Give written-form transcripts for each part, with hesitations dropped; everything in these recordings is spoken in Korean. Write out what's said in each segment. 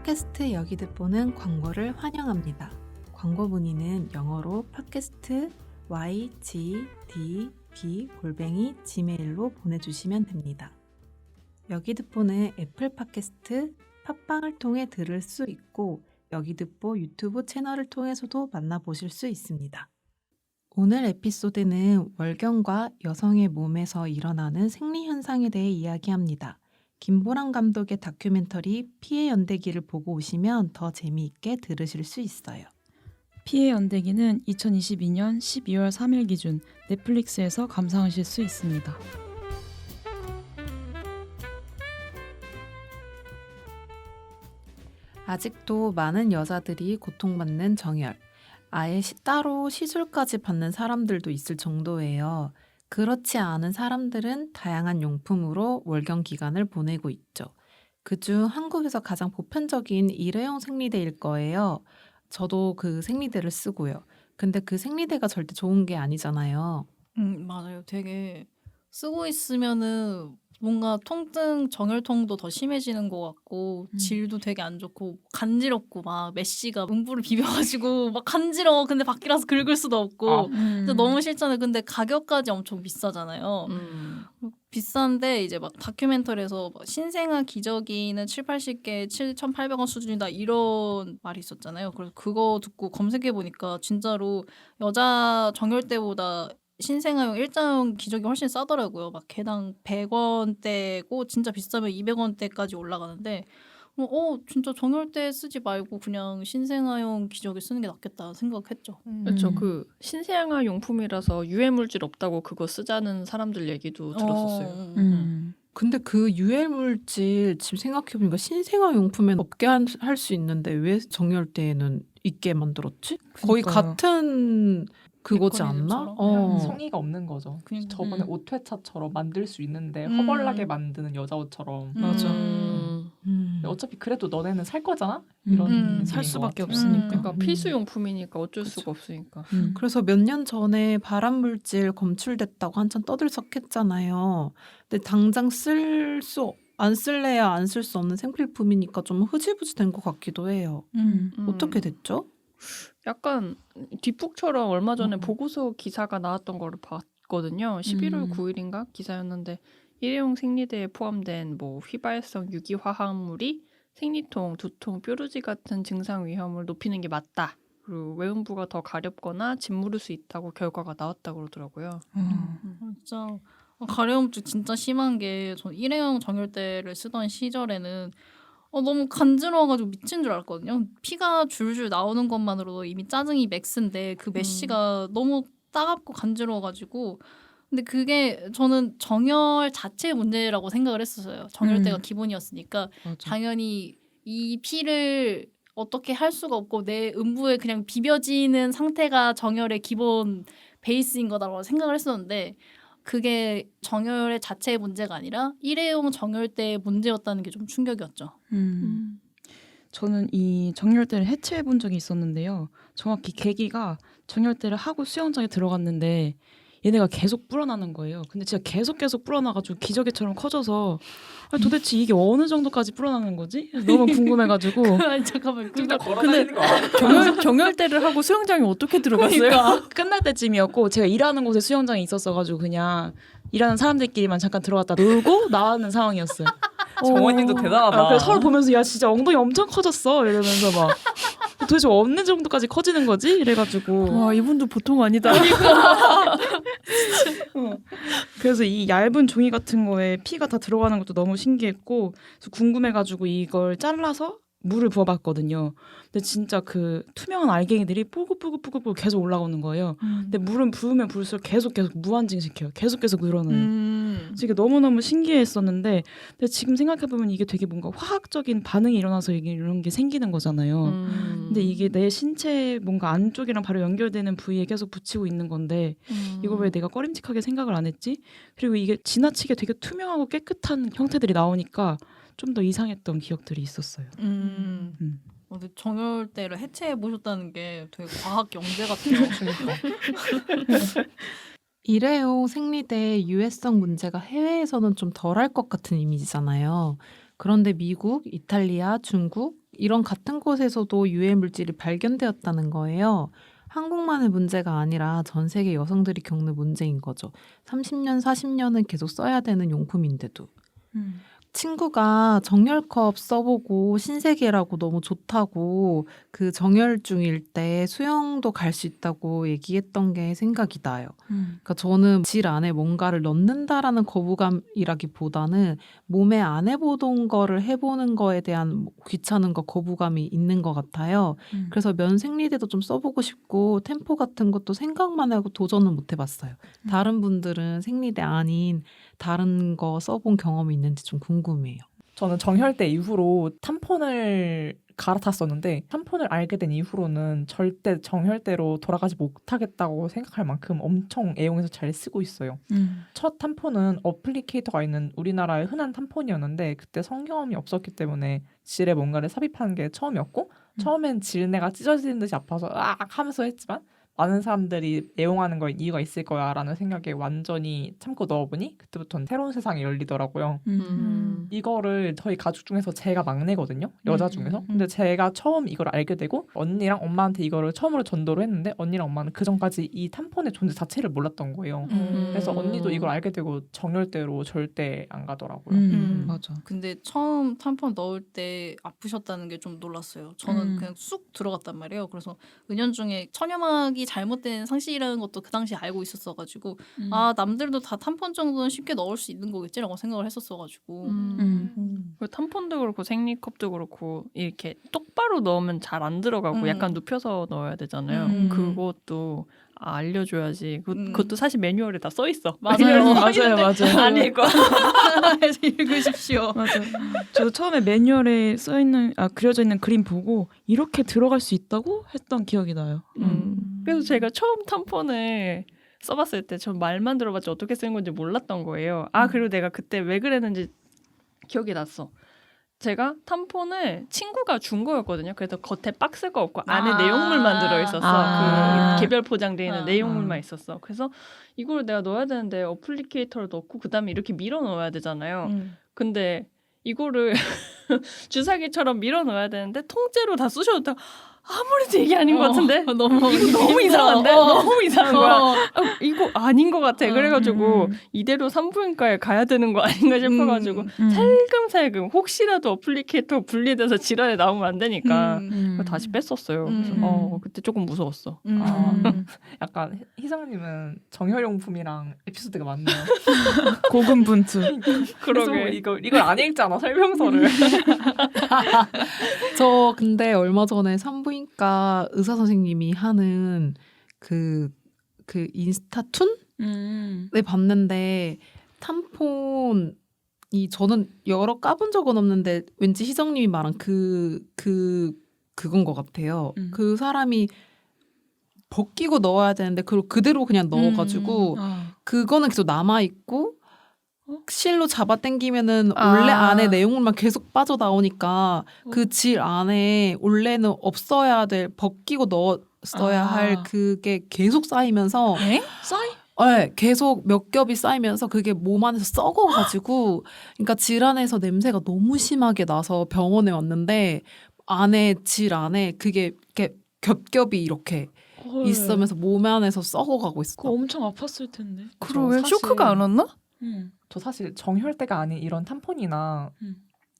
팟캐스트 여기 듣보는 광고를 환영합니다. 광고 문의는 영어로 팟캐스트 ygdb@gmail로 보내주시면 됩니다. 여기 듣보는 애플 팟캐스트, 팟빵을 통해 들을 수 있고 여기 듣보 유튜브 채널을 통해서도 만나보실 수 있습니다. 오늘 에피소드는 월경과 여성의 몸에서 일어나는 생리현상에 대해 이야기합니다. 김보람 감독의 다큐멘터리 피해 연대기를 보고 오시면 더 재미있게 들으실 수 있어요. 피해 연대기는 2022년 12월 3일 기준 넷플릭스에서 감상하실 수 있습니다. 아직도 많은 여자들이 고통받는 정열, 아예 따로 시술까지 받는 사람들도 있을 정도예요. 그렇지 않은 사람들은 다양한 용품으로 월경 기간을 보내고 있죠. 그중 한국에서 가장 보편적인 일회용 생리대일 거예요. 저도 그 생리대를 쓰고요. 근데 그 생리대가 절대 좋은 게 아니잖아요. 맞아요. 되게 쓰고 있으면은 뭔가 통증, 정혈통도 더 심해지는 것 같고 질도 되게 안 좋고 간지럽고 막 메쉬가 음부를 비벼가지고 막 간지러워. 근데 밖이라서 긁을 수도 없고 진짜 너무 싫잖아요. 근데 가격까지 엄청 비싸잖아요. 비싼데 이제 막 다큐멘터리에서 막 신생아 기저귀는 7,80개 7,800원 수준이다 이런 말이 있었잖아요. 그래서 그거 듣고 검색해보니까 진짜로 여자 정열 때보다 신생아용 일자용 기저귀 훨씬 싸더라고요. 막 개당 100원대고 진짜 비싸면 200원대까지 올라가는데 진짜 정열 때 쓰지 말고 그냥 신생아용 기저귀 쓰는 게 낫겠다 생각했죠. 그렇죠. 그 신생아 용품이라서 유해 물질 없다고 그거 쓰자는 사람들 얘기도 들었었어요. 근데 그 유해 물질 지금 생각해보니까 신생아 용품엔 없게 할 수 있는데 왜 정열 때에는 있게 만들었지? 거의 그러니까요. 같은 그거지 않나? 메커니즘처럼? 성의가 없는 거죠. 그냥, 저번에 옷회차처럼 만들 수 있는데 음. 허벌나게 만드는 여자 옷처럼. 맞아. 근데 어차피 그래도 너네는 살 거잖아? 이런 음. 살 느낌인 수밖에 것 같아요. 없으니까. 그러니까 필수 용품이니까 어쩔 그쵸. 수가 없으니까. 그래서 몇 년 전에 발암물질 검출됐다고 한참 떠들썩했잖아요. 근데 당장 안 쓸래야 안 쓸 수 없는 생필품이니까 좀 흐지부지 된 것 같기도 해요. 어떻게 됐죠? 약간 뒷북처럼 얼마 전에 음. 보고서 기사가 나왔던 거를 봤거든요. 11월 9일인가 기사였는데 일회용 생리대에 포함된 뭐 휘발성 유기화합물이 생리통, 두통, 뾰루지 같은 증상 위험을 높이는 게 맞다. 그리고 외음부가 더 가렵거나 짓무를 수 있다고 결과가 나왔다 그러더라고요. 진짜 가려움증 진짜 심한 게 전 일회용 정열대를 쓰던 시절에는 너무 간지러워가지고 미친 줄 알았거든요. 피가 줄줄 나오는 것만으로도 이미 짜증이 맥스인데 그 메쉬가 너무 따갑고 간지러워가지고 근데 그게 저는 정열 자체의 문제라고 생각을 했었어요. 정열대가 기본이었으니까 맞아. 당연히 이 피를 어떻게 할 수가 없고 내 음부에 그냥 비벼지는 상태가 정열의 기본 베이스인 거다라고 생각을 했었는데 그게 정열의 자체의 문제가 아니라 일회용 정열대의 문제였다는 게 좀 충격이었죠. 저는 이 정열대를 해체해 본 적이 있었는데요. 정확히 계기가 정열대를 하고 수영장에 들어갔는데 얘네가 계속 불어나는 거예요. 근데 진짜 계속 불어나가지고 기저귀처럼 커져서 아니, 도대체 이게 어느 정도까지 불어나는 거지? 너무 궁금해가지고 아니 잠깐만 진짜 그거 걸어다니는 거 아니야? 정열대를 하고 수영장에 어떻게 들어갔어요? 그러니까. 끝날 때쯤이었고 제가 일하는 곳에 수영장이 있었어가지고 그냥 일하는 사람들끼리만 잠깐 들어갔다 놀고 나가는 상황이었어요. 정원님도 대단하다. 그래서 서로 보면서 야 진짜 엉덩이 엄청 커졌어 이러면서 막 도대체 어느 정도까지 커지는 거지? 이래가지고 와 이분도 보통 아니다. 그래서 이 얇은 종이 같은 거에 피가 다 들어가는 것도 너무 신기했고 그래서 궁금해가지고 이걸 잘라서 물을 부어봤거든요. 근데 진짜 그 투명한 알갱이들이 뽀글뽀글 계속 올라오는 거예요. 근데 물은 부으면 부을수록 계속 무한증시켜요. 계속 늘어나요. 그래서 이게 너무너무 신기했었는데 근데 지금 생각해보면 이게 되게 뭔가 화학적인 반응이 일어나서 이게 이런 게 생기는 거잖아요. 근데 이게 내 신체 뭔가 안쪽이랑 바로 연결되는 부위에 계속 붙이고 있는 건데 이걸 왜 내가 꺼림칙하게 생각을 안 했지? 그리고 이게 지나치게 되게 투명하고 깨끗한 형태들이 나오니까 좀 더 이상했던 기억들이 있었어요. 근데 정열대를 해체해 보셨다는 게 되게 과학 영재 같아요. 일회용 생리대의 유해성 문제가 해외에서는 좀 덜할 것 같은 이미지잖아요. 그런데 미국, 이탈리아, 중국, 이런 같은 곳에서도 유해 물질이 발견되었다는 거예요. 한국만의 문제가 아니라 전 세계 여성들이 겪는 문제인 거죠. 30년, 40년은 계속 써야 되는 용품인데도. 친구가 정열컵 써보고 신세계라고 너무 좋다고 그 정열 중일 때 수영도 갈 수 있다고 얘기했던 게 생각이 나요. 그러니까 저는 질 안에 뭔가를 넣는다라는 거부감이라기보다는 몸에 안 해보던 거를 해보는 거에 대한 귀찮음과 거부감이 있는 것 같아요. 그래서 면 생리대도 좀 써보고 싶고 템포 같은 것도 생각만 하고 도전은 못 해봤어요. 다른 분들은 생리대 아닌 다른 거 써본 경험이 있는지 좀 궁금해요. 저는 정혈대 이후로 탐폰을 갈아탔었는데 탐폰을 알게 된 이후로는 절대 정혈대로 돌아가지 못하겠다고 생각할 만큼 엄청 애용해서 잘 쓰고 있어요. 첫 탐폰은 어플리케이터가 있는 우리나라의 흔한 탐폰이었는데 그때 성경험이 없었기 때문에 질에 뭔가를 삽입하는 게 처음이었고 처음엔 질내가 찢어지는 듯이 아파서 으악 하면서 했지만 많은 사람들이 애용하는 거에 이유가 있을 거야라는 생각에 완전히 참고 넣어보니 그때부터는 새로운 세상이 열리더라고요. 이거를 저희 가족 중에서 제가 막내거든요. 여자 중에서. 근데 제가 처음 이걸 알게 되고 언니랑 엄마한테 이거를 처음으로 전도를 했는데 언니랑 엄마는 그전까지 이 탐폰의 존재 자체를 몰랐던 거예요. 그래서 언니도 이걸 알게 되고 정열대로 절대 안 가더라고요. 맞아. 근데 처음 탐폰 넣을 때 아프셨다는 게 좀 놀랐어요. 저는 그냥 쑥 들어갔단 말이에요. 그래서 은연중에 천연막이 잘못된 상식이라는 것도 그 당시에 알고 있었어가지고 아 남들도 다 탐폰 정도는 쉽게 넣을 수 있는 거겠지라고 생각을 했었어가지고 그 탐폰도 그렇고 생리컵도 그렇고 이렇게 똑바로 넣으면 잘 안 들어가고 약간 눕혀서 넣어야 되잖아요. 그것도 알려줘야지. 그것도 사실 매뉴얼에 다 써 있어. 맞아요. 맞아요. 안 읽어. 하나에서 읽으십시오. 맞아. 저도 처음에 매뉴얼에 써 있는 그려져 있는 그림 보고 이렇게 들어갈 수 있다고 했던 기억이 나요. 그래서 제가 처음 탐폰을 써봤을 때 전 말만 들어봤지 어떻게 쓰는 건지 몰랐던 거예요. 그리고 내가 그때 왜 그랬는지 기억이 났어. 제가 탐폰을 친구가 준 거였거든요. 그래서 겉에 박스가 없고 안에 내용물만 들어있었어. 그 개별 포장되어 있는 내용물만 있었어. 그래서 이걸 내가 넣어야 되는데 어플리케이터를 넣고 그다음에 이렇게 밀어 넣어야 되잖아요. 근데 이거를 주사기처럼 밀어 넣어야 되는데 통째로 다 쑤셔도 아무래도 이게 아닌 것 같은데 너무 이거 너무 이상한데 너무 이상한 거야. 이거 아닌 것 같아. 그래가지고 이대로 산부인과에 가야 되는 거 아닌가 싶어가지고 살금살금 혹시라도 어플리케이터 분리돼서 질환에 나오면 안 되니까 그거 다시 뺐었어요. 그래서 그때 조금 무서웠어. 약간 희성님은 정혈용품이랑 에피소드가 많네요. 고군분투. 그래서 이걸 안 읽잖아 설명서를. 저 근데 얼마 전에 산부인과 의사 선생님이 하는 그 인스타툰? 네, 봤는데 탐폰이 저는 여러 까본 적은 없는데 왠지 희정님이 말한 그건 것 같아요. 그 사람이 벗기고 넣어야 되는데 그걸 그대로 그냥 넣어가지고 그거는 계속 남아있고 실로 잡아당기면은 원래 안에 내용물만 계속 빠져나오니까 그 질 안에 원래는 없어야 될 벗기고 넣었어야 할 그게 계속 쌓이면서 네, 계속 몇 겹이 쌓이면서 그게 몸 안에서 썩어가지고 그러니까 질 안에서 냄새가 너무 심하게 나서 병원에 왔는데 질 안에 그게 이렇게 겹겹이 이렇게 있으면서 몸 안에서 썩어가고 있어. 그거 엄청 아팠을 텐데. 그러게 사실- 쇼크가 안 왔나? 저 사실 정혈대가 아닌 이런 탐폰이나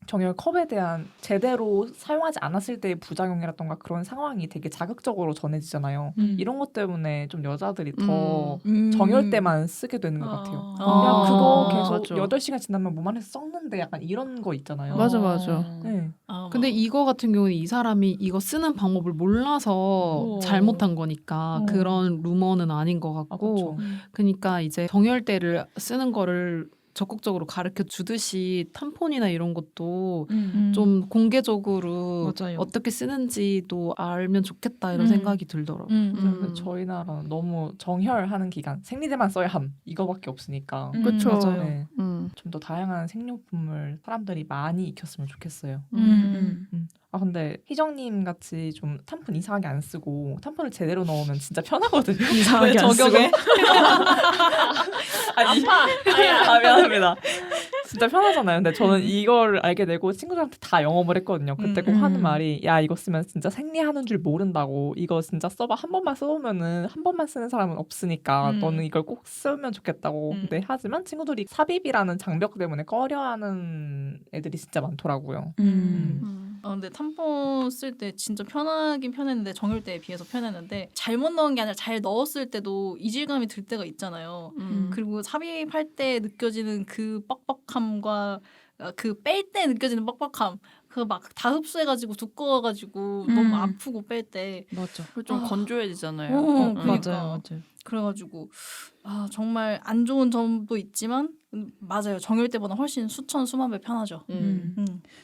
정혈컵에 대한 제대로 사용하지 않았을 때의 부작용이라던가 그런 상황이 되게 자극적으로 전해지잖아요. 이런 것 때문에 좀 여자들이 더 정혈대만 쓰게 되는 것 같아요. 그냥 그거 계속 맞아. 8시간 지나면 몸 안에서 썩는데 약간 이런 거 있잖아요. 맞아. 네. 근데 이거 같은 경우는 이 사람이 이거 쓰는 방법을 몰라서 잘못한 거니까 그런 루머는 아닌 것 같고 그쵸. 그러니까 이제 정혈대를 쓰는 거를 적극적으로 가르쳐 주듯이 탐폰이나 이런 것도 좀 공개적으로 맞아요. 어떻게 쓰는지도 알면 좋겠다 이런 생각이 들더라고요. 근데 저희 나라는 너무 정혈하는 기간 생리대만 써야 함 이거밖에 없으니까 그쵸. 맞아요. 네. 좀 더 다양한 생료품을 사람들이 많이 익혔으면 좋겠어요. 근데 희정님 같이 좀 탐폰 이상하게 안 쓰고 탐폰을 제대로 넣으면 진짜 편하거든요. 이상하게 안 쓰고. 아파. 미안합니다. 진짜 편하잖아요. 근데 저는 이걸 알게 되고 친구들한테 다 영업을 했거든요. 그때 꼭 하는 말이 야 이거 쓰면 진짜 생리하는 줄 모른다고. 이거 진짜 써봐. 한 번만 써보면은 한 번만 쓰는 사람은 없으니까 너는 이걸 꼭 쓰면 좋겠다고. 근데 하지만 친구들이 삽입이라는 장벽 때문에 꺼려하는 애들이 진짜 많더라고요. 근데 탐폰 쓸 때 진짜 편하긴 편했는데 정열대에 비해서 편했는데 잘못 넣은 게 아니라 잘 넣었을 때도 이질감이 들 때가 있잖아요. 그리고 삽입할 때 느껴지는 그 뻑뻑함과 그 뺄 때 느껴지는 뻑뻑함 그 막 다 흡수해가지고 두꺼워가지고 너무 아프고 뺄 때 맞아. 좀 건조해지잖아요. 그러니까. 맞아요. 그래가지고 정말 안 좋은 점도 있지만 맞아요. 정열 때보다 훨씬 수천 수만 배 편하죠.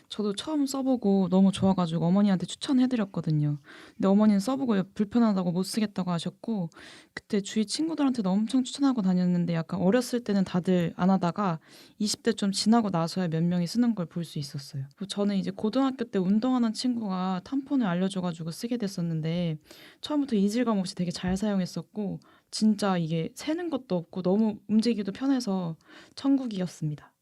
저도 처음 써보고 너무 좋아가지고 어머니한테 추천해드렸거든요. 근데 어머니는 써보고 불편하다고 못 쓰겠다고 하셨고 그때 주위 친구들한테도 엄청 추천하고 다녔는데 약간 어렸을 때는 다들 안 하다가 20대 좀 지나고 나서야 몇 명이 쓰는 걸 볼 수 있었어요. 그리고 저는 이제 고등학교 때 운동하는 친구가 탐폰을 알려줘가지고 쓰게 됐었는데 처음부터 이질감 없이 되게 잘 사용했었고 진짜 이게 새는 것도 없고 너무 움직이기도 편해서 천국이었습니다.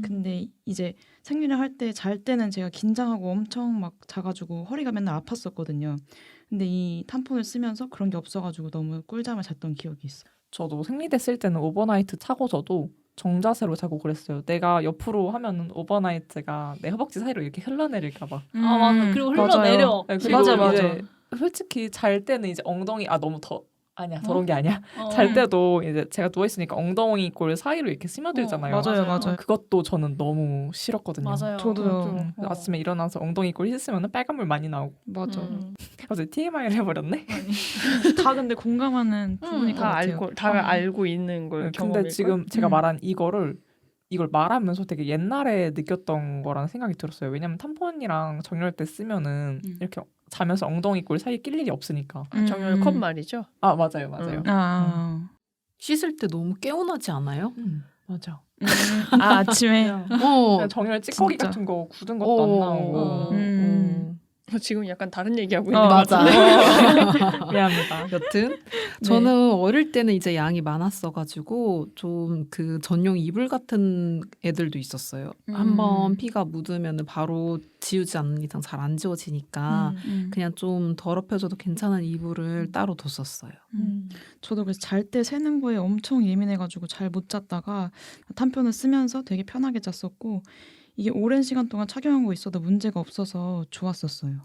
근데 이제 생리를 할 때 잘 때는 제가 긴장하고 엄청 막 자가지고 허리가 맨날 아팠었거든요. 근데 이 탐폰을 쓰면서 그런 게 없어가지고 너무 꿀잠을 잤던 기억이 있어요. 저도 생리대 쓸 때는 오버나이트 차고서도 정자세로 자고 그랬어요. 내가 옆으로 하면은 오버나이트가 내 허벅지 사이로 이렇게 흘러내릴까 봐. 맞아. 그리고 흘러내려. 네, 그리고 맞아. 이제 솔직히 잘 때는 이제 엉덩이 너무 아니야 더러운 게 아니야. 어. 잘 때도 이제 제가 누워 있으니까 엉덩이 골 사이로 이렇게 스며들잖아요. 맞아요. 그것도 저는 너무 싫었거든요. 맞아요. 저도요. 아침에 일어나서 엉덩이 골 씻으면 빨간물 많이 나오고. 맞아. 갑자기 TMI를 해버렸네. 다 근데 공감하는 부분이 다 알고 있는 걸 경험일 근데 지금 제가 말한 이걸 말하면서 되게 옛날에 느꼈던 거라는 생각이 들었어요. 왜냐면 탐폰이랑 정열 때 쓰면은 이렇게 자면서 엉덩이 골 사이에 낄 일이 없으니까. 정열 컵 말이죠. 맞아요. 씻을 때 너무 개운하지 않아요? 맞아. 아침에 그냥 정열 찌꺼기 진짜. 같은 거 굳은 것도 안 나오고. 지금 약간 다른 얘기하고 있는 것 맞아. 같은데. 미안합니다. 여튼 저는 어릴 때는 이제 양이 많았어가지고 좀 그 전용 이불 같은 애들도 있었어요. 한번 피가 묻으면 바로 지우지 않는 이상 잘 안 지워지니까 그냥 좀 더럽혀져도 괜찮은 이불을 따로 뒀었어요. 저도 그래서 잘 때 새는 거에 엄청 예민해가지고 잘 못 잤다가 탐폰을 쓰면서 되게 편하게 잤었고 이게 오랜 시간 동안 착용하고 있어도 문제가 없어서 좋았었어요.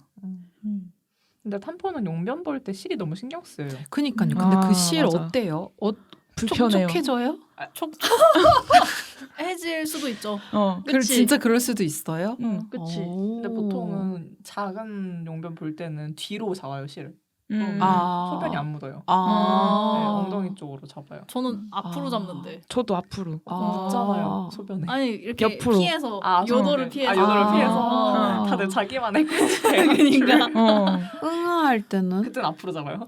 근데 탐폰은 용변 볼 때 실이 너무 신경 쓰여요. 그니까요. 근데 그 실 맞아. 어때요? 불편해요. 촉촉해져요? 해질 수도 있죠. 그치. 진짜 그럴 수도 있어요? 그치. 근데 보통은 작은 용변 볼 때는 뒤로 잡아요, 실을. 소변이 안 묻어요. 네, 엉덩이 쪽으로 잡아요. 저는 앞으로 잡는데. 저도 앞으로. 묻잖아요, 소변에. 아니 이렇게 옆으로. 피해서 요도를 피해서. 요도를 피해서 아. 다들 자기만의 그러니까. 응아할 때는 그땐 앞으로 잡아요.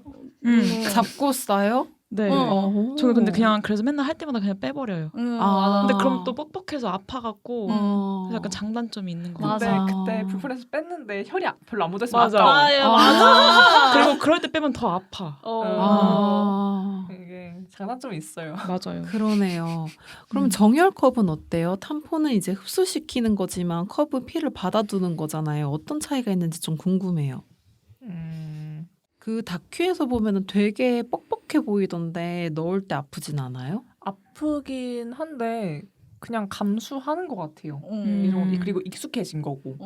잡고 싸요? 네. 저는 근데 그냥 그래서 맨날 할 때마다 그냥 빼버려요. 아. 근데 그럼 또 뻑뻑해서 아파갖고 그래서 약간 장단점이 있는 거 근데 같아요. 맞아. 그때 불편해서 뺐는데 혈이 별로 안 묻었으면 맞아. 아까워. 그리고 그럴 때 빼면 더 아파. 이게 장단점이 있어요. 맞아요. 그러네요. 그럼 정열컵은 어때요? 탐폰은 이제 흡수시키는 거지만 컵은 피를 받아두는 거잖아요. 어떤 차이가 있는지 좀 궁금해요. 그 다큐에서 보면은 되게 뻑뻑해 보이던데 넣을 때 아프진 않아요? 아프긴 한데 그냥 감수하는 것 같아요. 그리고 익숙해진 거고.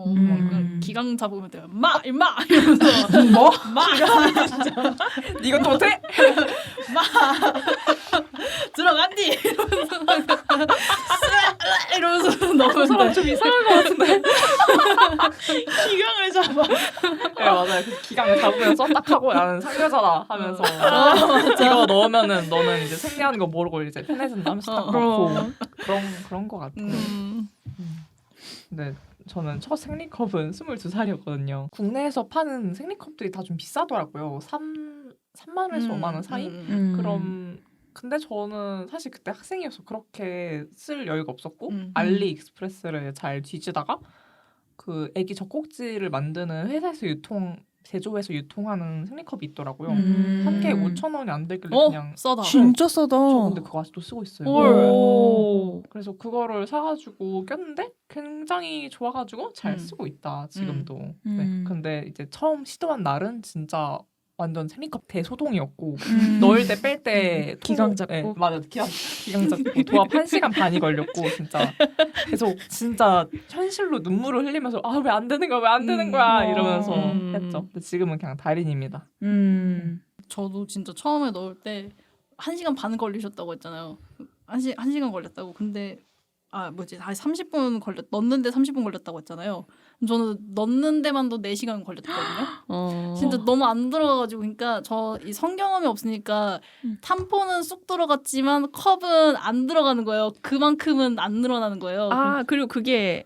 기강 잡으면 돼요. 임마 이러면서 뭐? 마 이것도 못해? 들어간디 이러면서 넣으면 돼. 좀 이상한 것 같은데. 기강을 잡아. 네 맞아요. 그 기강을 잡으면서 딱 하고 나는 상여자다 하면서 이거 넣으면은 너는 이제 생리하는 거 모르고 이제 편해진다 하면서 딱 넣고 그런 것 같아요. 근데 저는 첫 생리컵은 22살이었거든요. 국내에서 파는 생리컵들이 다 좀 비싸더라고요. 3만 원에서 5만 원 사이? 그럼 근데 저는 사실 그때 학생이어서 그렇게 쓸 여유가 없었고 알리익스프레스를 잘 뒤지다가 그 애기 젖꼭지를 만드는 회사에서 제조해서 유통하는 생리컵이 있더라고요. 음. 한 개에 5,000원이 안 되길래 어 그냥 싸다. 진짜 싸다. 저 근데 그거 아직도 쓰고 있어요. 오. 그래서 그거를 사가지고 꼈는데 굉장히 좋아가지고 잘 쓰고 있다 지금도. 네. 근데 이제 처음 시도한 날은 진짜 완전 생리컵 대소동이었고 넣을 때 뺄 때 기강 잡고? 네, 맞아 기강 잡고 도합 1시간 반이 걸렸고 진짜 계속 진짜 현실로 눈물을 흘리면서 아 왜 안 되는 거야 왜 안 되는 거야 이러면서 했죠. 근데 지금은 그냥 달인입니다. 저도 진짜 처음에 넣을 때 1시간 반 걸리셨다고 했잖아요. 한 시간 걸렸다고. 근데 뭐지? 다시 30분 넣는데 30분 걸렸다고 했잖아요. 저는 넣는 데만도 4시간 걸렸거든요. 진짜 너무 안 들어가가지고 그러니까 저 이 성경험이 없으니까 탐포는 쑥 들어갔지만 컵은 안 들어가는 거예요. 그만큼은 안 늘어나는 거예요. 그리고 그게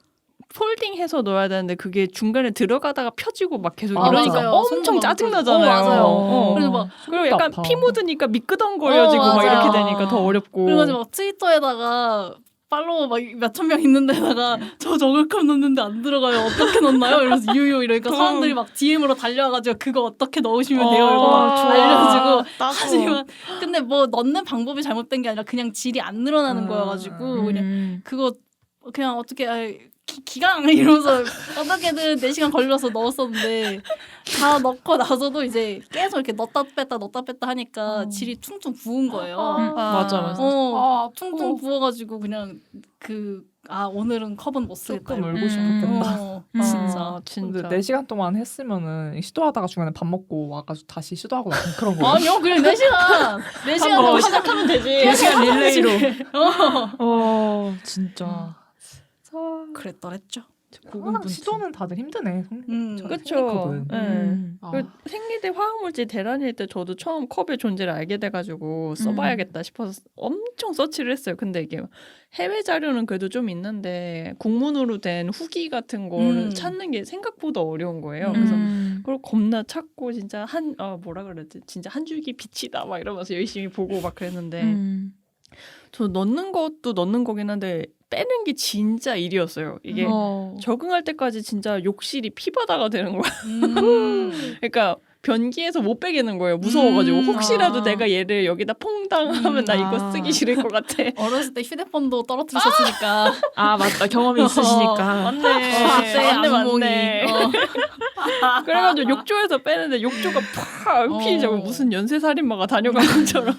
폴딩해서 넣어야 되는데 그게 중간에 들어가다가 펴지고 막 계속 아, 이러니까 맞아요. 엄청 손도 짜증 많고. 나잖아요. 맞아요. 그래서 막 그리고 약간 아파. 피 묻으니까 미끄덩거려지고 막 맞아요. 이렇게 되니까 더 어렵고. 그래가지고 막 트위터에다가 팔로워 막 몇천 명 있는 데다가 저 저글컵 넣는데 안 들어가요. 어떻게 넣나요? 이러면서 유유 이러니까 사람들이 막 DM으로 달려와가지고 그거 어떻게 넣으시면 돼요? 이러고 막 알려주고 하지만 근데 뭐 넣는 방법이 잘못된 게 아니라 그냥 질이 안 늘어나는 거여가지고 그냥 그거 그냥 어떻게 기강 이러면서 어떻게든 4시간 걸려서 넣었었는데 다 넣고 나서도 이제 계속 이렇게 넣었다 뺐다 하니까 질이 퉁퉁 부은 거예요. 맞아. 퉁퉁 부어가지고 그냥 오늘은 컵은 못 쓰겠다. 조금 이러고. 울고 싶었겠다. 진짜. 진짜. 근데 4시간 동안 했으면은 시도하다가 중간에 밥 먹고 와가지고 다시 시도하고 약간 그런 거. 아니요, 그냥 4시간. 4시간 동안 시작하면 되지. 4시간 릴레이로. 진짜. 그랬더랬죠. 항상 시도는 다들 힘드네. 그쵸. 생리컵은. 그 생리대 화학물질 대란일 때 저도 처음 컵의 존재를 알게 돼가지고 써봐야겠다 싶어서 엄청 서치를 했어요. 근데 이게 해외 자료는 그래도 좀 있는데 국문으로 된 후기 같은 거를 찾는 게 생각보다 어려운 거예요. 그래서 그걸 겁나 찾고 진짜 뭐라 그랬지? 진짜 한 줄기 빛이다 막 이러면서 열심히 보고 막 그랬는데 저 넣는 것도 넣는 거긴 한데 빼는 게 진짜 일이었어요. 이게 적응할 때까지 진짜 욕실이 피바다가 되는 거야. 그러니까 변기에서 못 빼겠는 거예요. 무서워가지고 혹시라도 내가 얘를 여기다 퐁당 하면 나 이거 쓰기 싫을 것 같아. 어렸을 때 휴대폰도 떨어뜨리셨으니까. 맞다. 경험이 있으시니까. 맞네. 그래가지고 욕조에서 빼는데 욕조가 팍 피자고 무슨 연쇄살인마가 다녀간 것처럼.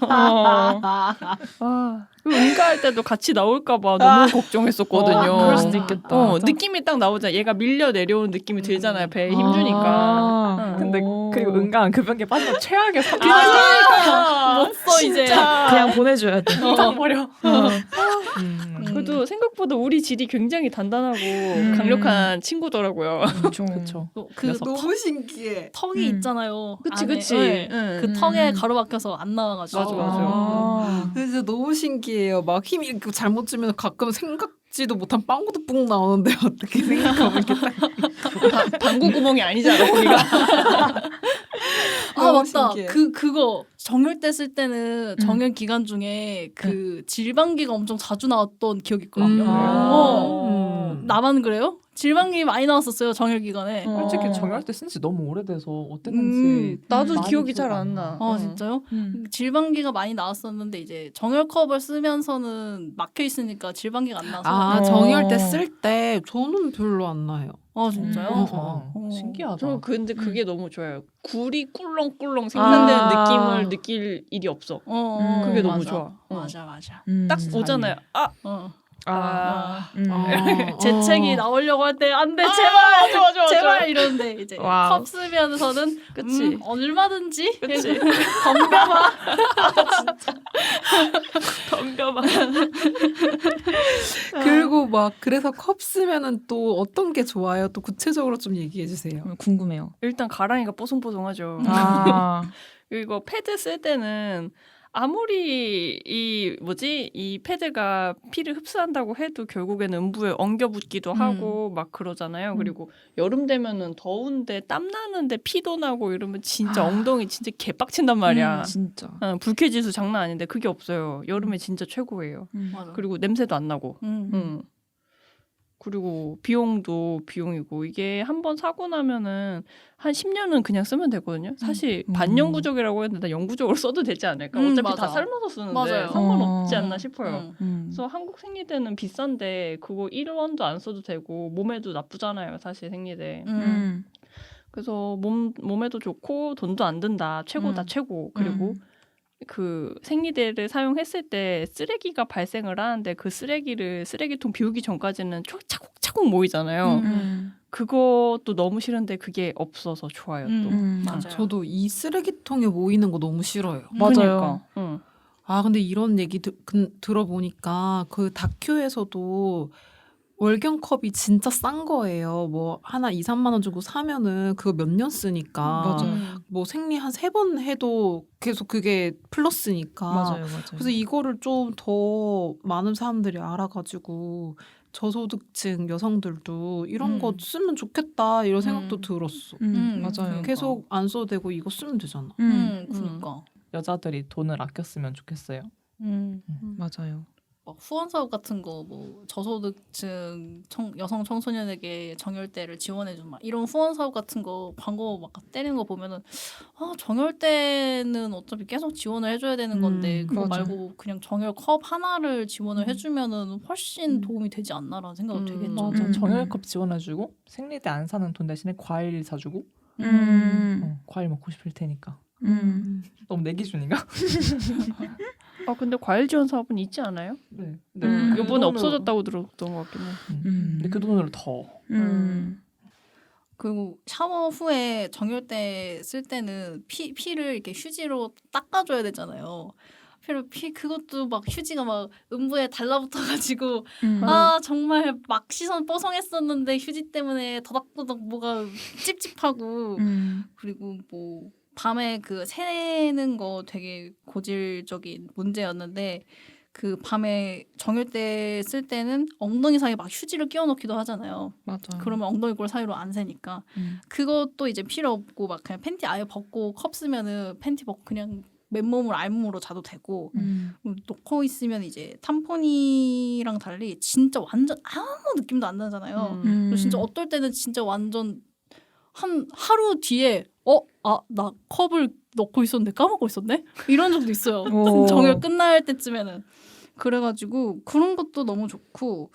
응가할 때도 같이 나올까봐 너무 걱정했었거든요. 그럴 수도 있겠다. 느낌이 딱 나오잖아. 얘가 밀려 내려오는 느낌이 들잖아요. 배에 힘주니까. 근데 그리고 은간 그 변기에 빠지면 최악의 사태. 못 써 이제. 그냥 보내줘야 돼. 딱 버려. 그래도 생각보다 우리 질이 굉장히 단단하고 강력한 친구더라고요. 그렇죠. 너무 신기해. 턱이 있잖아요. 그치 안에. 그치. 네. 응. 그 턱에 가로막혀서 안 나와가지고. 맞아. 진짜 너무 신기해요. 막 힘이 이렇게 잘못 주면 가끔 생각지도 못한 빵구도 뿡 나오는데 어떻게 생각하면 이렇게 딱 방구 구멍이 아니잖아 거기가. 맞다. 신기해. 그거 정혈 쓸 때는 정혈 기간 중에 그 질방기가 엄청 자주 나왔던 기억이 있거든요. 나만 그래요? 질방기 많이 나왔었어요 정혈 기간에. 솔직히 정혈 때 쓴지 너무 오래돼서 어땠는지 나도 많이 기억이 잘 기억 안 나. 진짜요? 질방기가 많이 나왔었는데 이제 정혈컵을 쓰면서는 막혀 있으니까 질방기가 안 나서. 정혈 때 쓸 때 저는 별로 안 나요. 진짜요? 신기하다. 저 근데 그게 너무 좋아요. 굴이 꿀렁꿀렁 생산되는 느낌을 느낄 일이 없어. 그게 너무 맞아. 좋아. 맞아. 딱 오잖아요. 재채기 나오려고 할 때 안 돼 제발 제발 이러는데 이제 컵 쓰면서는 그치. 얼마든지 그치. 덤벼봐. 덤벼봐. 그리고 막 그래서 컵 쓰면은 또 어떤 게 좋아요? 또 구체적으로 좀 얘기해 주세요. 궁금해요. 일단 가랑이가 뽀송뽀송하죠. 그리고 패드 쓸 때는 아무리 이 패드가 피를 흡수한다고 해도 결국에는 음부에 엉겨붙기도 하고 막 그러잖아요. 그리고 여름 되면은 더운데 땀 나는데 피도 나고 이러면 진짜 엉덩이 진짜 개빡친단 말이야. 진짜. 불쾌지수 장난 아닌데 그게 없어요. 여름에 진짜 최고예요. 맞아. 그리고 냄새도 안 나고. 그리고 비용도 비용이고 이게 한 번 사고 나면은 한 10년은 그냥 쓰면 되거든요. 사실 반영구적이라고 했는데 영구적으로 써도 되지 않을까? 어차피 맞아. 다 삶아서 쓰는데 맞아요. 상관없지 않나 싶어요. 응. 그래서 한국 생리대는 비싼데 그거 1원도 안 써도 되고 몸에도 나쁘잖아요. 사실 생리대. 그래서 몸에도 좋고 돈도 안 든다. 최고다 최고. 그리고 그 생리대를 사용했을 때 쓰레기가 발생을 하는데 그 쓰레기를 쓰레기통 비우기 전까지는 차곡차곡 모이잖아요. 그것도 너무 싫은데 그게 없어서 좋아요. 또. 맞아요. 저도 이 쓰레기통에 모이는 거 너무 싫어요. 맞아요. 그러니까. 응. 아, 근데 이런 얘기 들어보니까 그 다큐에서도 월경컵이 진짜 싼 거예요. 뭐 하나 2, 3만 원 주고 사면은 그거 몇 년 쓰니까. 맞아요. 뭐 생리 한 3번 해도 계속 그게 플러스니까. 맞아요. 그래서 이거를 좀 더 많은 사람들이 알아가지고 저소득층 여성들도 이런 거 쓰면 좋겠다 이런 생각도 들었어. 맞아요. 계속 안 써도 되고 이거 쓰면 되잖아. 그니까. 여자들이 돈을 아꼈으면 좋겠어요. 맞아요. 막 후원 사업 같은 거 뭐 저소득층 여성 청소년에게 정열대를 지원해준 막 이런 후원 사업 같은 거 광고 막 때리는 거 보면은 아 정열대는 어차피 계속 지원을 해줘야 되는 건데 그거 맞아. 말고 그냥 정열컵 하나를 지원을 해주면은 훨씬 도움이 되지 않나라는 생각을 되게 했죠. 맞아. 정열컵 지원해주고 생리대 안 사는 돈 대신에 과일 사주고 과일 먹고 싶을 테니까. 너무 내 기준인가? 근데 과일 지원 사업은 있지 않아요? 네. 이번에 없어졌다고 들었던 것 같긴 해. 근데 그 돈으로 더. 그리고 샤워 후에 정열대 쓸 때는 피를 이렇게 휴지로 닦아줘야 되잖아요. 그것도 막 휴지가 막 음부에 달라붙어가지고 아 정말 막 시선 뽀송했었는데 휴지 때문에 더덕더덕 뭐가 찝찝하고 그리고 뭐 밤에 그 새는 거 되게 고질적인 문제였는데 그 밤에 정열대 쓸 때는 엉덩이 사이에 막 휴지를 끼워 넣기도 하잖아요. 맞아. 그러면 엉덩이 골 사이로 안 새니까 그것도 이제 필요 없고 막 그냥 팬티 아예 벗고 컵 쓰면은 팬티 벗고 그냥 맨몸으로 알몸으로 자도 되고 놓고 있으면 이제 탐포니랑 달리 진짜 완전 아무 느낌도 안 나잖아요. 그리고 진짜 어떨 때는 진짜 완전 한 하루 뒤에 나 컵을 넣고 있었는데 까먹고 있었네? 이런 적도 있어요. 정열 끝날 때쯤에는. 그래가지고 그런 것도 너무 좋고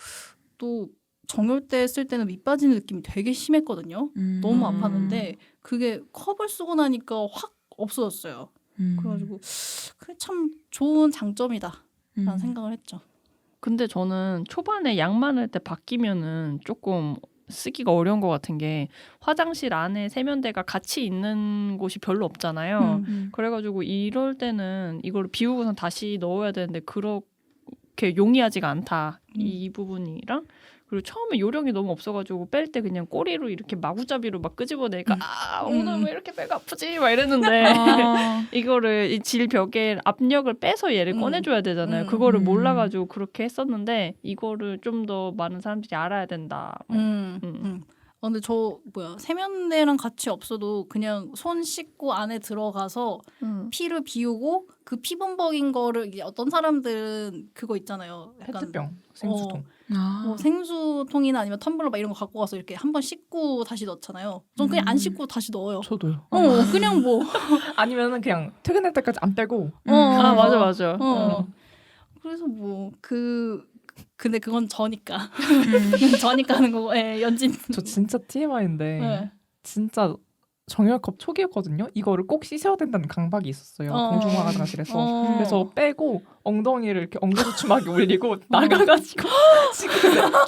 또 정열대 쓸 때는 밑 빠지는 느낌이 되게 심했거든요. 너무 아팠는데 그게 컵을 쓰고 나니까 확 없어졌어요. 그래가지고 그게 참 좋은 장점이다라는 생각을 했죠. 근데 저는 초반에 약 많을 때 바뀌면은 조금 쓰기가 어려운 것 같은 게 화장실 안에 세면대가 같이 있는 곳이 별로 없잖아요. 그래가지고 이럴 때는 이걸 비우고선 다시 넣어야 되는데 그렇게 용이하지가 않다. 이 부분이랑 그리고 처음에 요령이 너무 없어가지고 뺄 때 그냥 꼬리로 이렇게 마구잡이로 막 끄집어내니까 오늘 왜 이렇게 배가 아프지? 막 이랬는데 이거를 이 질벽에 압력을 빼서 얘를 꺼내줘야 되잖아요. 그거를 몰라가지고 그렇게 했었는데 이거를 좀 더 많은 사람들이 알아야 된다. 근데 세면대랑 같이 없어도 그냥 손 씻고 안에 들어가서 피를 비우고 그 피범벅인 거를 이제 어떤 사람들은 그거 있잖아요. 약간 페트병, 생수통. 뭐 생수통이나 아니면 텀블러 막 이런 거 갖고 가서 이렇게 한번 씻고 다시 넣잖아요. 전 그냥 안 씻고 다시 넣어요. 저도요. 그냥 뭐 아니면은 그냥 퇴근할 때까지 안 빼고. 맞아. 그래서 근데 그건 저니까. 저니까 하는 거고, 연진. 저 진짜 TMI인데 네. 진짜 정열컵 초기였거든요. 이거를 꼭 씻어야 된다는 강박이 있었어요. 공중화 화장실에서. 그래서 빼고 엉덩이를 이렇게 엉거주춤하게 올리고 나가가지고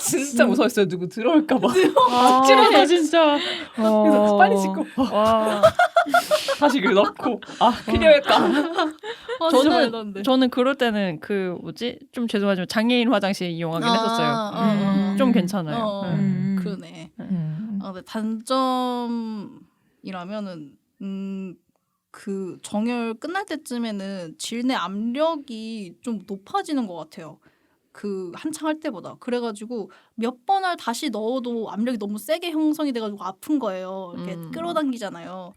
진짜 무서웠어요. 누구 들어올까 봐. 찌르다 진짜. 그래서 빨리 씻고 다시 이걸 넣고 필요했다. 저는 그럴 때는 좀 죄송하지만 장애인 화장실 이용하긴 했었어요. 좀 괜찮아요. 그러네. 음. 근데 단점이라면은 그 정열 끝날 때쯤에는 질내 압력이 좀 높아지는 것 같아요. 그 한창 할 때보다. 그래가지고 몇 번을 다시 넣어도 압력이 너무 세게 형성이 돼가지고 아픈 거예요. 이렇게 끌어당기잖아요.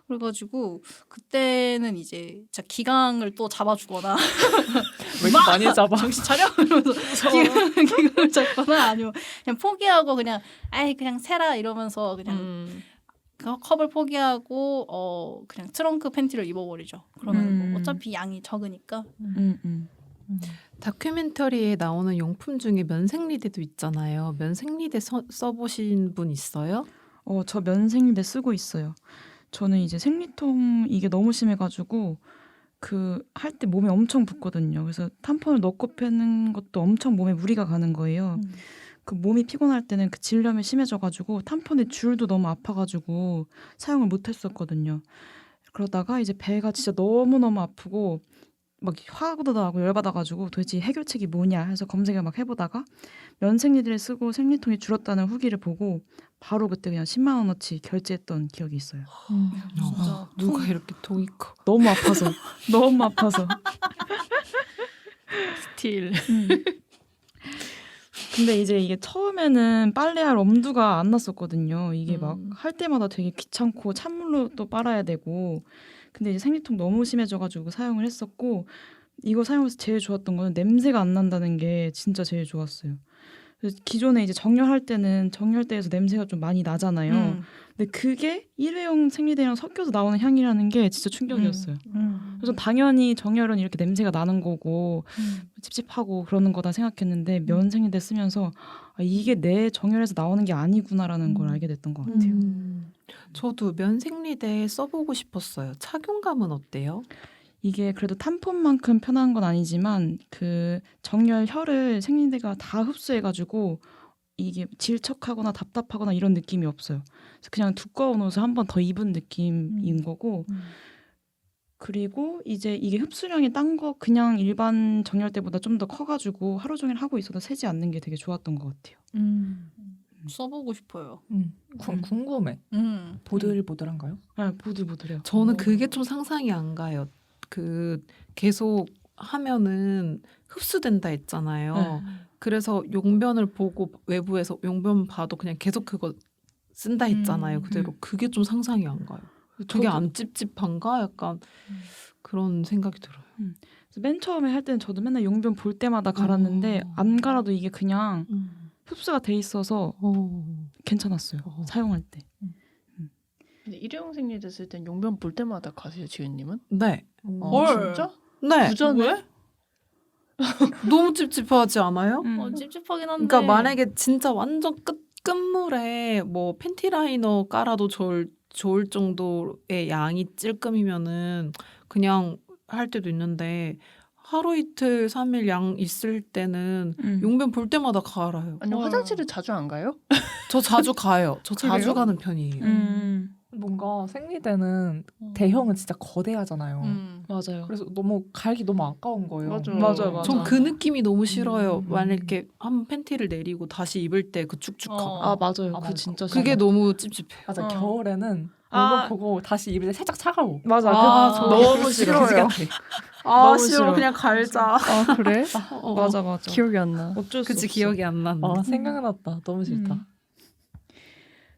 그래가지고 그때는 이제 진짜 기강을 또 잡아주거나 왜 이렇게 많이 잡아? 정신 차려 이러면서 기강을 잡거나 아니면 그냥 포기하고 그냥 아이 그냥 세라 이러면서 그냥 그 컵을 포기하고 그냥 트렁크 팬티를 입어버리죠. 그러면 뭐 어차피 양이 적으니까. 다큐멘터리에 나오는 용품 중에 면생리대도 있잖아요. 면생리대 써보신 분 있어요? 저 면생리대 쓰고 있어요. 저는 이제 생리통 이게 너무 심해가지고 그 할 때 몸이 엄청 붓거든요. 그래서 탐폰을 넣고 빼는 것도 엄청 몸에 무리가 가는 거예요. 그 몸이 피곤할 때는 그 질염이 심해져가지고 탐폰의 줄도 너무 아파가지고 사용을 못했었거든요. 그러다가 이제 배가 진짜 너무너무 아프고 막 화도 나고 열받아가지고 도대체 해결책이 뭐냐 해서 검색을 막 해보다가 면생리대를 쓰고 생리통이 줄었다는 후기를 보고 바로 그때 그냥 10만 원어치 결제했던 기억이 있어요. 진짜 누가 이렇게 통이 커? 너무 아파서 너무 아파서. 스틸. 근데 이제 이게 처음에는 빨래할 엄두가 안 났었거든요. 이게 막 할 때마다 되게 귀찮고 찬물로 또 빨아야 되고. 근데 이제 생리통 너무 심해져가지고 사용을 했었고 이거 사용해서 제일 좋았던 거는 냄새가 안 난다는 게 진짜 제일 좋았어요. 그래서 기존에 이제 정열할 때는 정열대에서 냄새가 좀 많이 나잖아요. 근데 그게 일회용 생리대랑 섞여서 나오는 향이라는 게 진짜 충격이었어요. 그래서 당연히 정열은 이렇게 냄새가 나는 거고 찝찝하고 그러는 거다 생각했는데 면 생리대 쓰면서 이게 내 정열에서 나오는 게 아니구나라는 걸 알게 됐던 것 같아요. 저도 면생리대 써보고 싶었어요. 착용감은 어때요? 이게 그래도 탐폰만큼 편한 건 아니지만 그 정열 혈을 생리대가 다 흡수해가지고 이게 질척하거나 답답하거나 이런 느낌이 없어요. 그래서 그냥 두꺼운 옷을 한 번 더 입은 느낌인 거고 그리고 이제 이게 흡수량이 딴 거 그냥 일반 정열대보다 좀 더 커가지고 하루 종일 하고 있어도 새지 않는 게 되게 좋았던 것 같아요. 써보고 싶어요. 궁금해. 보들보들한가요? 아, 보들보들해요. 저는 그게 좀 상상이 안 가요. 그 계속 하면은 흡수된다 했잖아요. 그래서 용변을 보고 외부에서 용변 봐도 그냥 계속 그거 쓴다 했잖아요. 그대로 그게 좀 상상이 안 가요. 그게 안 찝찝한가? 약간 그런 생각이 들어요. 그래서 맨 처음에 할 때는 저도 맨날 용변 볼 때마다 갈았는데 안 갈아도 이게 그냥 흡수가 돼 있어서 괜찮았어요. 사용할 때. 근데 일회용 생리대 쓸 땐 용변 볼 때마다 가세요, 지은님은? 네. 헐. 진짜? 네. 부자네? 너무 찝찝하지 않아요? 찝찝하긴 한데. 그러니까 만약에 진짜 완전 끝물에 뭐 팬티 라이너 깔아도 좋을 정도의 양이 찔끔이면은 그냥 할 때도 있는데 하루 이틀 3일 양 있을 때는 용변 볼 때마다 갈아요. 아니 화장실을 자주 안 가요? 저 자주 가요. 저 자주 그래요? 가는 편이에요. 뭔가 생리대는 대형은 진짜 거대하잖아요. 맞아요. 그래서 너무 갈기 너무 아까운 거예요. 맞아요. 전 그 느낌이 너무 싫어요. 만약에 한 팬티를 내리고 다시 입을 때 그 축축함. 아 맞아요. 아, 그 맞아. 진짜 그게 너무 찝찝해. 맞아. 겨울에는 아. 이거 보고 다시 입을 때 살짝 차가워. 맞아. 아, 너무 싫어요. 아 너무 싫어. 싫어. 그냥 갈자. 아 그래? 맞아 맞아. 기억이 안 나. 어쩔 수 그치 없어. 기억이 안 나는데. 아 생각났다. 너무 싫다.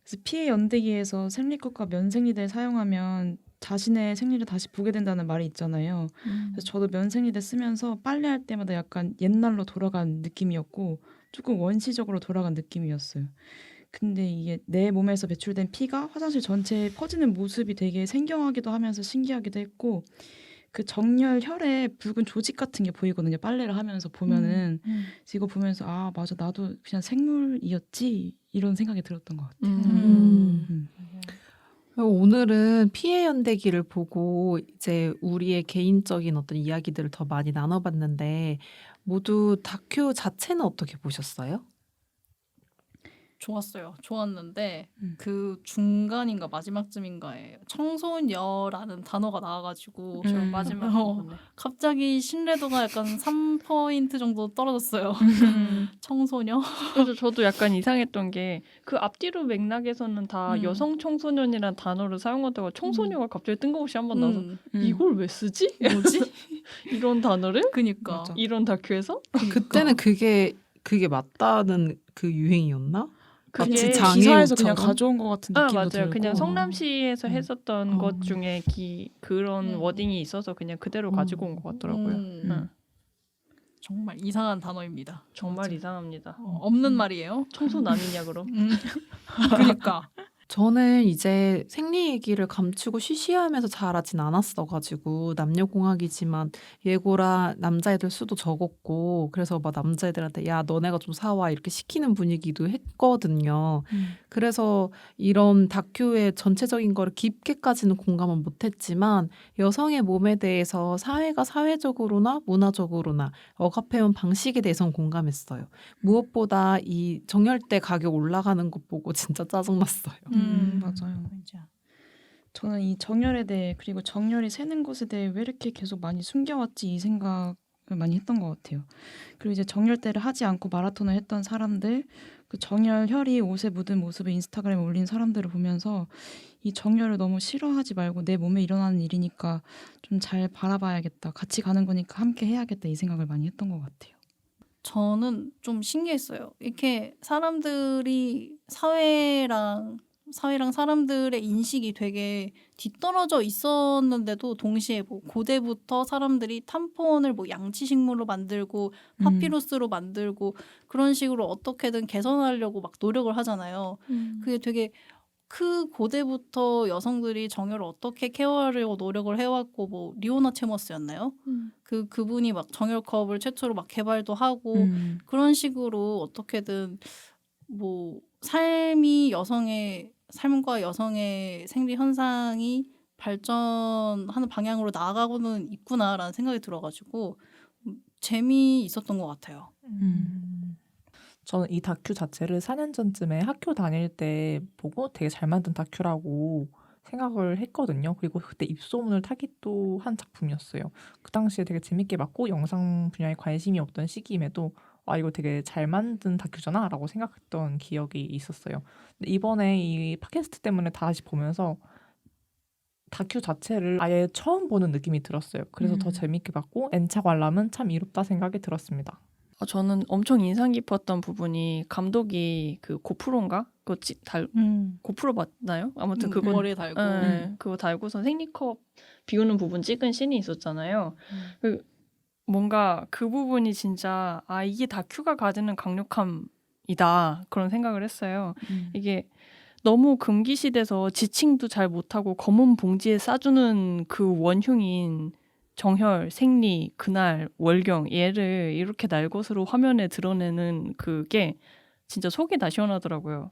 그래서 피해 연대기에서 생리꽃과 면생리대를 사용하면 자신의 생리를 다시 보게 된다는 말이 있잖아요. 그래서 저도 면생리대 쓰면서 빨래할 때마다 약간 옛날로 돌아간 느낌이었고 조금 원시적으로 돌아간 느낌이었어요. 근데 이게 내 몸에서 배출된 피가 화장실 전체에 퍼지는 모습이 되게 생경하기도 하면서 신기하기도 했고 그 정렬 혈에 붉은 조직 같은 게 보이거든요. 빨래를 하면서 보면은 그래서 이거 보면서 아 맞아 나도 그냥 생물이었지 이런 생각이 들었던 것 같아요. 오늘은 피해 연대기를 보고 이제 우리의 개인적인 어떤 이야기들을 더 많이 나눠봤는데 모두 다큐 자체는 어떻게 보셨어요? 좋았어요. 좋았는데 그 중간인가 마지막쯤인가에 청소녀라는 단어가 나와가지고 마지막 갑자기 신뢰도가 약간 3포인트 정도 떨어졌어요. 청소녀? 그래서 저도 약간 이상했던 게 그 앞뒤로 맥락에서는 다 여성 청소년이란 단어를 사용하다가 청소녀가 갑자기 뜬금없이 한번 나와서 이걸 왜 쓰지? 뭐지? 이런 단어를? 그니까. 맞아. 이런 다큐에서? 그때는 그게 맞다는 그 유행이었나? 그게 마치 기사에서 그냥 장애우처럼? 가져온 것 같은 느낌도 맞아요. 들고. 그냥 성남시에서 했었던 어. 것 중에 그런 음. 워딩이 있어서 그냥 그대로 가지고 온 것 같더라고요. 응. 정말 이상한 단어입니다. 정말 맞아. 이상합니다. 없는 말이에요. 청소남이냐 그럼? 그러니까 저는 이제 생리 얘기를 감추고 쉬쉬하면서 자라진 않았어가지고 남녀공학이지만 예고라 남자애들 수도 적었고 그래서 막 남자애들한테 야 너네가 좀 사와 이렇게 시키는 분위기도 했거든요. 그래서 이런 다큐의 전체적인 거를 깊게까지는 공감은 못했지만 여성의 몸에 대해서 사회가 사회적으로나 문화적으로나 억압해온 방식에 대해서는 공감했어요. 무엇보다 이 정열대 가격 올라가는 것 보고 진짜 짜증났어요. 맞아요. 맞아. 저는 이 정열에 대해 그리고 정열이 새는 것에 대해 왜 이렇게 계속 많이 숨겨왔지 이 생각을 많이 했던 것 같아요. 그리고 이제 정열대를 하지 않고 마라톤을 했던 사람들, 그 정열 혈이 옷에 묻은 모습을 인스타그램에 올린 사람들을 보면서 이 정열을 너무 싫어하지 말고 내 몸에 일어나는 일이니까 좀 잘 바라봐야겠다. 같이 가는 거니까 함께 해야겠다 이 생각을 많이 했던 것 같아요. 저는 좀 신기했어요. 이렇게 사람들이 사회랑 사람들의 인식이 되게 뒤떨어져 있었는데도 동시에 뭐 고대부터 사람들이 탐폰을 뭐 양치식물로 만들고 파피루스로 만들고 그런 식으로 어떻게든 개선하려고 막 노력을 하잖아요. 그게 되게 그 고대부터 여성들이 정열을 어떻게 케어하려고 노력을 해왔고 뭐 리오나 체머스였나요? 그분이 막 정열컵을 최초로 막 개발도 하고 그런 식으로 어떻게든 뭐 삶과 여성의 생리 현상이 발전하는 방향으로 나아가고는 있구나라는 생각이 들어가지고 재미있었던 것 같아요. 저는 이 다큐 자체를 4년 전쯤에 학교 다닐 때 보고 되게 잘 만든 다큐라고 생각을 했거든요. 그리고 그때 입소문을 타기도 한 작품이었어요. 그 당시에 되게 재밌게 봤고 영상 분야에 관심이 없던 시기임에도 아 이거 되게 잘 만든 다큐잖아 라고 생각했던 기억이 있었어요. 근데 이번에 이 팟캐스트 때문에 다시 보면서 다큐 자체를 아예 처음 보는 느낌이 들었어요. 그래서 더 재밌게 봤고 N차 관람은 참 이롭다 생각이 들었습니다. 저는 엄청 인상 깊었던 부분이 감독이 그 고프로인가? 고프로 맞나요? 아무튼 그거 머리에 달고 그거 달고서 생리컵 비우는 부분 찍은 씬이 있었잖아요. 뭔가 그 부분이 진짜 이게 다큐가 가지는 강력함이다 그런 생각을 했어요. 이게 너무 금기시돼서 지칭도 잘 못하고 검은 봉지에 싸주는 그 원흉인 정혈, 생리, 그날, 월경 얘를 이렇게 날것으로 화면에 드러내는 그게 진짜 속이 다 시원하더라고요.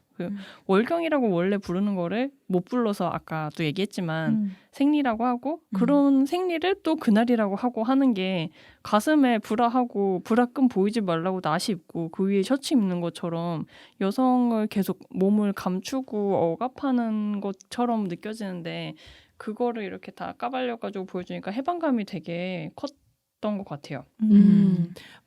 월경이라고 원래 부르는 거를 못 불러서 아까도 얘기했지만 생리라고 하고 그런 생리를 또 그날이라고 하고 하는 게 가슴에 브라하고 브라끈 보이지 말라고 나시 입고 그 위에 셔츠 입는 것처럼 여성을 계속 몸을 감추고 억압하는 것처럼 느껴지는데 그거를 이렇게 다 까발려가지고 보여주니까 해방감이 되게 컸던 것 같아요.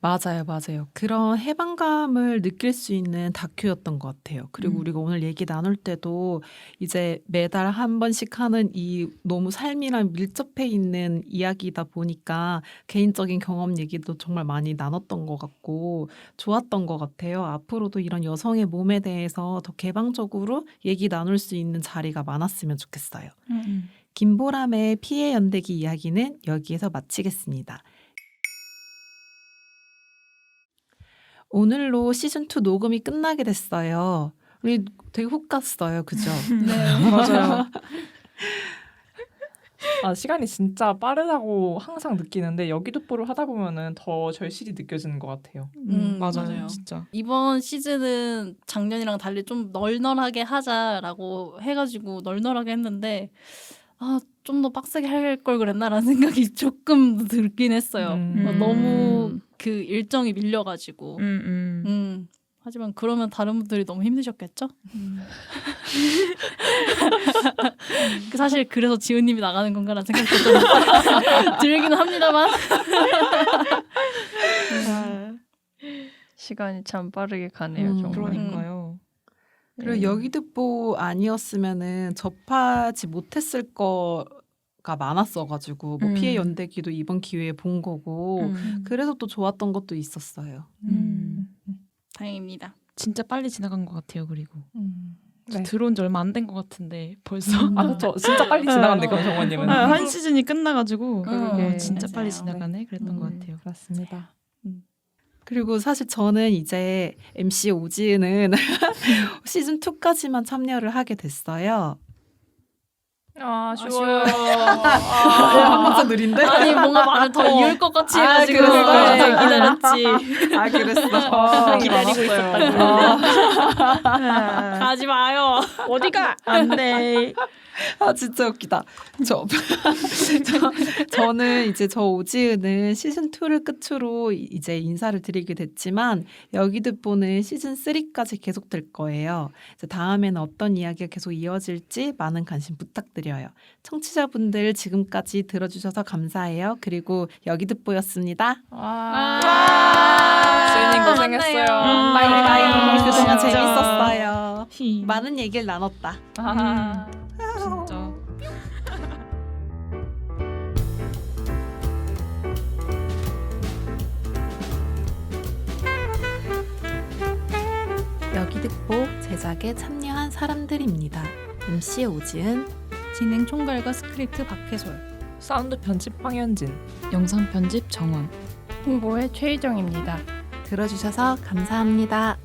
맞아요. 그런 해방감을 느낄 수 있는 다큐였던 것 같아요. 그리고 우리가 오늘 얘기 나눌 때도 이제 매달 한 번씩 하는 이 너무 삶이랑 밀접해 있는 이야기다 보니까 개인적인 경험 얘기도 정말 많이 나눴던 것 같고 좋았던 것 같아요. 앞으로도 이런 여성의 몸에 대해서 더 개방적으로 얘기 나눌 수 있는 자리가 많았으면 좋겠어요. 김보람의 피해 연대기 이야기는 여기에서 마치겠습니다. 오늘로 시즌2 녹음이 끝나게 됐어요. 우리 되게 훅 갔어요. 그죠? 네. 맞아요. 시간이 진짜 빠르다고 항상 느끼는데 여기도뽀를 하다 보면은 더 절실히 느껴지는 것 같아요. 맞아요. 진짜. 이번 시즌은 작년이랑 달리 좀 널널하게 하자라고 해가지고 널널하게 했는데 좀 더 빡세게 할 걸 그랬나라는 생각이 조금 들긴 했어요. 너무 그 일정이 밀려가지고. 하지만 그러면 다른 분들이 너무 힘드셨겠죠? 사실 그래서 지훈님이 나가는 건가라는 생각도 좀 들기는 합니다만. 시간이 참 빠르게 가네요. 정말. 그러니까요. 그리고 여기듣보 아니었으면은 접하지 못했을 거가 많았어가지고 뭐 피해 연대기도 이번 기회에 본 거고 그래서 또 좋았던 것도 있었어요. 다행입니다. 진짜 빨리 지나간 것 같아요. 그리고 네. 들어온 지 얼마 안 된 것 같은데 벌써 아 그렇죠. 진짜 빨리 지나간대 그럼 정원님은. 한 시즌이 끝나가지고 그러게. 진짜 빨리 맞아요. 지나가네 그랬던 것 같아요. 그렇습니다. 그리고 사실 저는 이제 MC 오지은은 시즌 2까지만 참여를 하게 됐어요. 아쉬워요. 항상 느린데? 아니 뭔가 말을 더 이을 것 같이 아, 해가지고 그랬어? 기다렸지. 아 그랬어. 기다리고 있었다고. 가지 마요. 어디가 안돼. 아 진짜 웃기다. 저는 이제 저 오지은은 시즌 2를 끝으로 이제 인사를 드리게 됐지만 여기듣보는 시즌 3까지 계속될 거예요. 이제 다음에는 어떤 이야기가 계속 이어질지 많은 관심 부탁드려요. 청취자분들 지금까지 들어주셔서 감사해요. 그리고 여기듣보였습니다. 수인님 고생했어요. 바이바이. 그동안 진짜. 재밌었어요. 많은 얘기를 나눴다. 진짜. 여기듣보 제작에 참여한 사람들입니다. MC 오지은, 진행 총괄과 스크립트 박혜솔. 사운드 편집 황현진. 영상 편집 정원. 홍보의 최희정입니다. 들어주셔서 감사합니다.